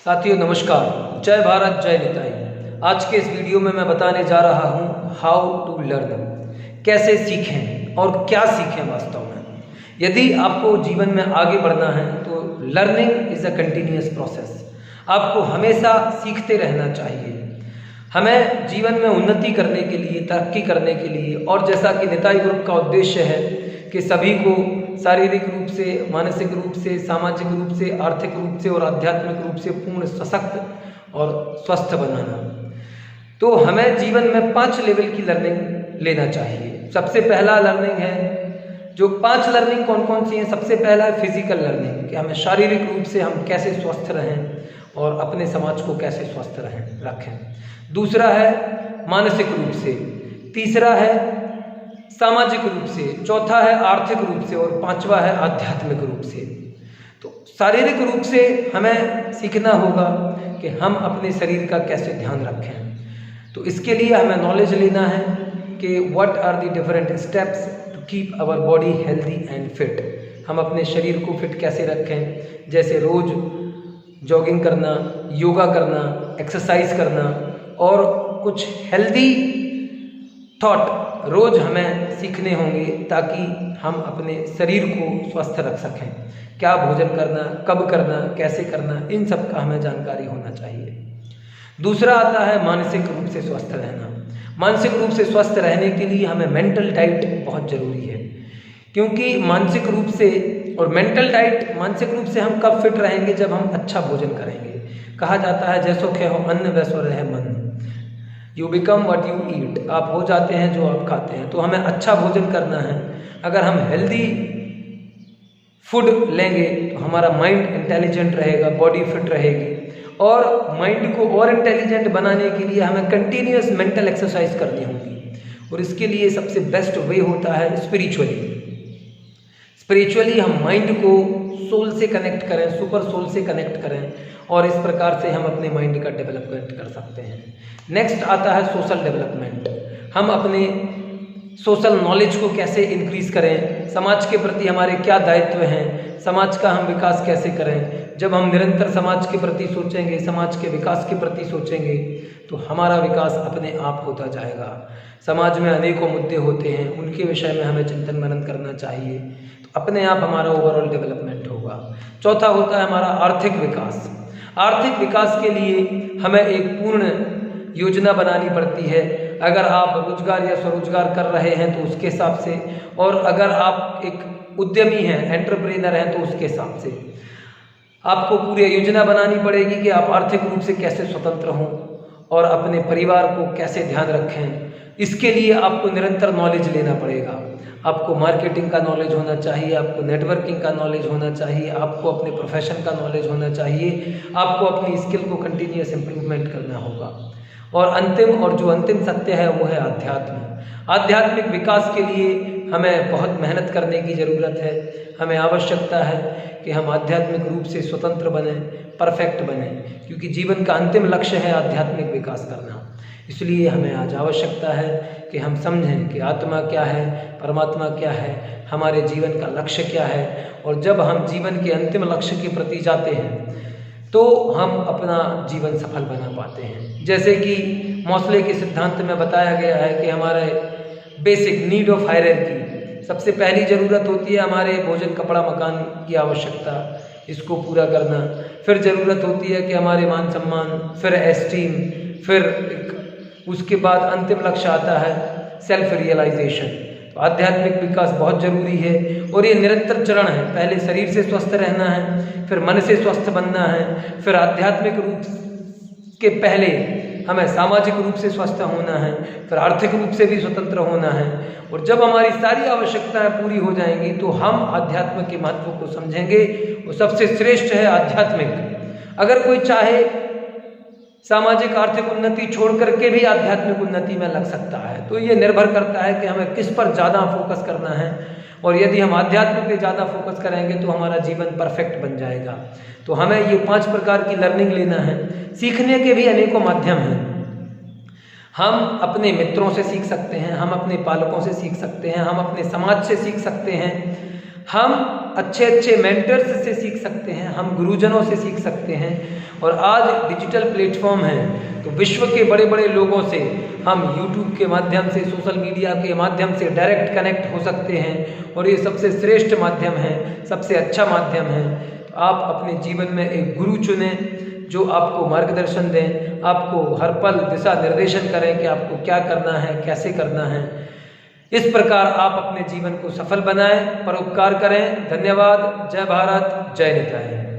साथियों नमस्कार, जय भारत जय निताई। आज के इस वीडियो में मैं बताने जा रहा हूँ हाउ टू लर्न, कैसे सीखें और क्या सीखें वास्तव में। यदि आपको जीवन में आगे बढ़ना है तो learning is a continuous process. आपको हमेशा सीखते रहना चाहिए। हमें जीवन में उन्नति करने के लिए, तरक्की करने के लिए, और जैसा कि निताई ग्रुप का उद्देश्य है कि सभी को शारीरिक रूप से, मानसिक रूप से, सामाजिक रूप से, आर्थिक रूप से और आध्यात्मिक रूप से पूर्ण सशक्त और स्वस्थ बनाना, तो हमें जीवन में 5 लेवल की लर्निंग लेना चाहिए। सबसे पहला लर्निंग है, जो 5 लर्निंग कौन कौन सी हैं। सबसे पहला है फिजिकल लर्निंग, कि हमें शारीरिक रूप से हम कैसे स्वस्थ रहें और अपने समाज को कैसे स्वस्थ रखें। दूसरा है मानसिक रूप से, तीसरा है सामाजिक रूप से, चौथा है आर्थिक रूप से और पांचवा है आध्यात्मिक रूप से। तो शारीरिक रूप से हमें सीखना होगा कि हम अपने शरीर का कैसे ध्यान रखें। तो इसके लिए हमें नॉलेज लेना है कि what are the different steps to keep our body healthy and fit. हम अपने शरीर को फिट कैसे रखें, जैसे रोज जॉगिंग करना, योगा करना, एक्सरसाइज करना और कुछ हेल्दी थॉट रोज हमें सीखने होंगे ताकि हम अपने शरीर को स्वस्थ रख सकें। क्या भोजन करना, कब करना, कैसे करना, इन सब का हमें जानकारी होना चाहिए। दूसरा आता है मानसिक रूप से स्वस्थ रहना। मानसिक रूप से स्वस्थ रहने के लिए हमें मेंटल डाइट बहुत ज़रूरी है, क्योंकि मानसिक रूप से और मेंटल डाइट, मानसिक रूप से हम कब फिट रहेंगे, जब हम अच्छा भोजन करेंगे। कहा जाता है जैसो खेहो अन्न वैसो रहे मन, you become what you eat. आप हो जाते हैं जो आप खाते हैं। तो हमें अच्छा भोजन करना है। अगर हम हेल्दी फूड लेंगे तो हमारा माइंड इंटेलिजेंट रहेगा, बॉडी फिट रहेगी। और माइंड को और इंटेलिजेंट बनाने के लिए हमें कंटिन्यूअस मेंटल एक्सरसाइज करनी होगी, और इसके लिए सबसे बेस्ट वे होता है स्पिरिचुअली हम माइंड को सोल से कनेक्ट करें, सुपर सोल से कनेक्ट करें, और इस प्रकार से हम अपने माइंड का डेवलपमेंट कर सकते हैं। नेक्स्ट आता है सोशल डेवलपमेंट। हम अपने सोशल नॉलेज को कैसे इंक्रीज करें, समाज के प्रति हमारे क्या दायित्व हैं, समाज का हम विकास कैसे करें। जब हम निरंतर समाज के प्रति सोचेंगे, समाज के विकास के प्रति सोचेंगे, तो हमारा विकास अपने आप होता जाएगा। समाज में अनेकों मुद्दे होते हैं, उनके विषय में हमें चिंतन मनन करना चाहिए, तो अपने आप हमारा ओवरऑल डेवलपमेंट होगा। चौथा होता है हमारा आर्थिक विकास। आर्थिक विकास के लिए हमें एक पूर्ण योजना बनानी पड़ती है। अगर आप रोजगार या स्वरोजगार कर रहे हैं तो उसके हिसाब से, और अगर आप एक उद्यमी हैं, एंटरप्रेनर हैं, तो उसके हिसाब से आपको पूरी योजना बनानी पड़ेगी कि आप आर्थिक रूप से कैसे स्वतंत्र हों और अपने परिवार को कैसे ध्यान रखें। इसके लिए आपको निरंतर नॉलेज लेना पड़ेगा। आपको मार्केटिंग का नॉलेज होना चाहिए, आपको नेटवर्किंग का नॉलेज होना चाहिए, आपको अपने प्रोफेशन का नॉलेज होना चाहिए, आपको अपनी स्किल को कंटिन्यूअस इम्प्रूवमेंट करना होगा। और अंतिम सत्य है वो है अध्यात्म। आध्यात्मिक विकास के लिए हमें बहुत मेहनत करने की ज़रूरत है। हमें आवश्यकता है कि हम आध्यात्मिक रूप से स्वतंत्र बने, परफेक्ट बने, क्योंकि जीवन का अंतिम लक्ष्य है आध्यात्मिक विकास करना। इसलिए हमें आज आवश्यकता है कि हम समझें कि आत्मा क्या है, परमात्मा क्या है, हमारे जीवन का लक्ष्य क्या है। और जब हम जीवन के अंतिम लक्ष्य के प्रति जाते हैं तो हम अपना जीवन सफल बना पाते हैं। जैसे कि मौसले के सिद्धांत में बताया गया है कि हमारे बेसिक नीड ऑफ हायरार्की, सबसे पहली ज़रूरत होती है हमारे भोजन, कपड़ा, मकान की आवश्यकता, इसको पूरा करना। फिर ज़रूरत होती है कि हमारे मान सम्मान, फिर एस्टीम, फिर उसके बाद अंतिम लक्ष्य आता है सेल्फ रियलाइजेशन। तो आध्यात्मिक विकास बहुत जरूरी है और ये निरंतर चरण है। पहले शरीर से स्वस्थ रहना है, फिर मन से स्वस्थ बनना है, फिर आध्यात्मिक रूप के पहले हमें सामाजिक रूप से स्वस्थ होना है, फिर आर्थिक रूप से भी स्वतंत्र होना है। और जब हमारी सारी आवश्यकताएं पूरी हो जाएंगी तो हम आध्यात्म के महत्व को समझेंगे। वो सबसे श्रेष्ठ है आध्यात्मिक। अगर कोई चाहे सामाजिक आर्थिक उन्नति छोड़ करके भी आध्यात्मिक उन्नति में लग सकता है, तो ये निर्भर करता है कि हमें किस पर ज़्यादा फोकस करना है। और यदि हम आध्यात्म पे ज़्यादा फोकस करेंगे तो हमारा जीवन परफेक्ट बन जाएगा। तो हमें ये 5 प्रकार की लर्निंग लेना है। सीखने के भी अनेकों माध्यम हैं। हम अपने मित्रों से सीख सकते हैं, हम अपने पालकों से सीख सकते हैं, हम अपने समाज से सीख सकते हैं, हम अच्छे अच्छे मेंटर्स से सीख सकते हैं, हम गुरुजनों से सीख सकते हैं। और आज डिजिटल प्लेटफॉर्म है तो विश्व के बड़े बड़े लोगों से हम यूट्यूब के माध्यम से, सोशल मीडिया के माध्यम से डायरेक्ट कनेक्ट हो सकते हैं और ये सबसे श्रेष्ठ माध्यम है, सबसे अच्छा माध्यम है। तो आप अपने जीवन में एक गुरु चुनें जो आपको मार्गदर्शन दें, आपको हर पल दिशा निर्देशन करें कि आपको क्या करना है, कैसे करना है। इस प्रकार आप अपने जीवन को सफल बनाएं, परोपकार करें। धन्यवाद। जय भारत, जय निताई।